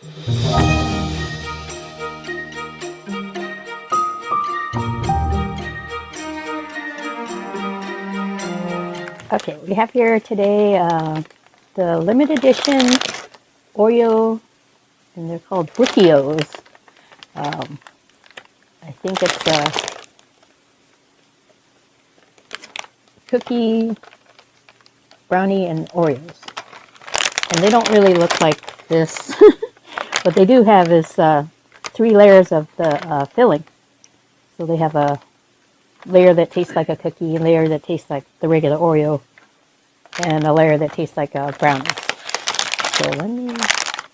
Okay, we have here today the limited edition Oreo, and they're called Brookie-O's. I think it's cookie, brownie, and Oreos. And they don't really look like this. What they do have is 3 layers of the filling. So they have a layer that tastes like a cookie, a layer that tastes like the regular Oreo, and a layer that tastes like a brownie. So let me,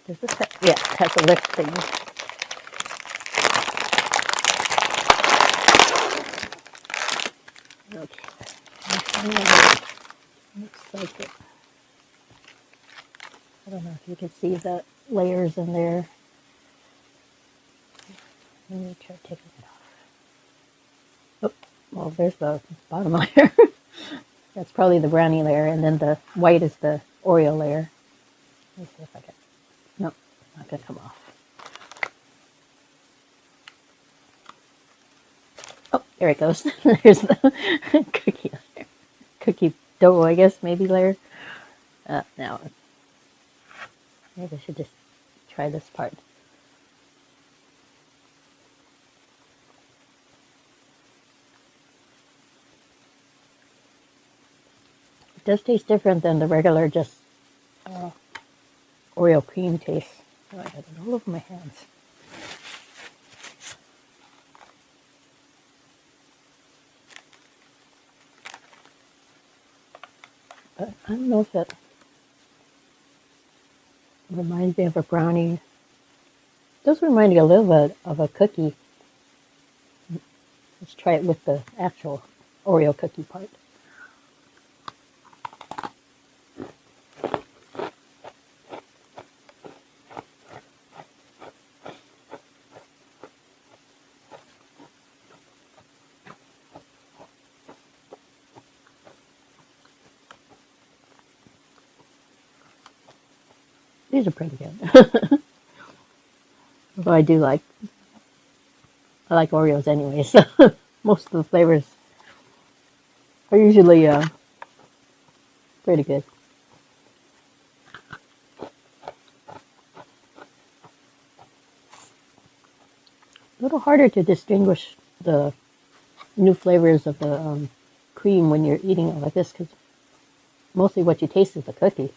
does this have, yeah, it has a lift thing. Okay, looks like it. I don't know if you can see the layers in there. Let me try taking it off. Oh, well, there's the bottom layer. That's probably the brownie layer, and then the white is the Oreo layer. Let me see if I can. Nope, not gonna come off. Oh, there it goes. There's the cookie layer. Cookie dough, I guess, maybe layer. Now, maybe I should just try this part. It does taste different than the regular just Oreo cream taste. Oh, I got it all over my hands. But I don't know if it reminds me of a brownie. It does remind me a little bit of a cookie. Let's try it with the actual Oreo cookie part. These are pretty good. Although I like Oreos anyway, so most of the flavors are usually pretty good. A little harder to distinguish the new flavors of the cream when you're eating it like this, because mostly what you taste is the cookie.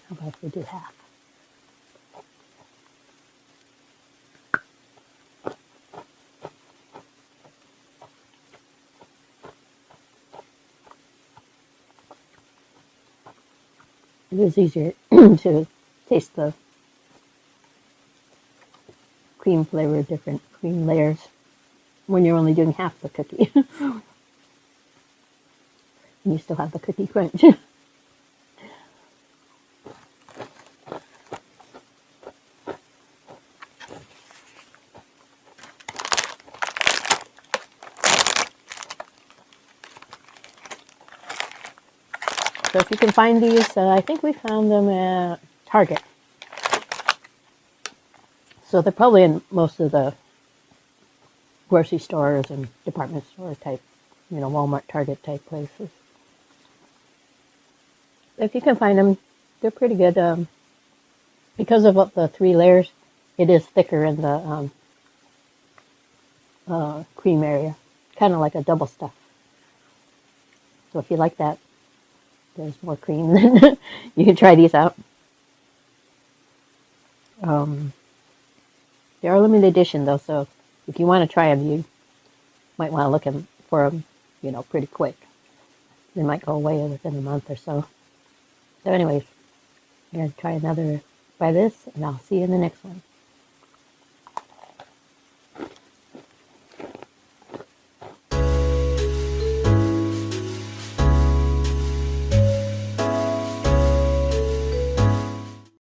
How about if we do half? It is easier to taste the cream flavor, different cream layers, when you're only doing half the cookie. And you still have the cookie crunch. So if you can find these, I think we found them at Target. So they're probably in most of the grocery stores and department store type, Walmart, Target type places. If you can find them, they're pretty good. Because of the 3 layers, it is thicker in the cream area, kind of like a double stuff. So if you like that, there's more cream. Then you can try these out. They are limited edition though, so if you want to try them, you might want to look for them, pretty quick. They might go away within a month or so. So anyways, I'm going to try another by this, and I'll see you in the next one.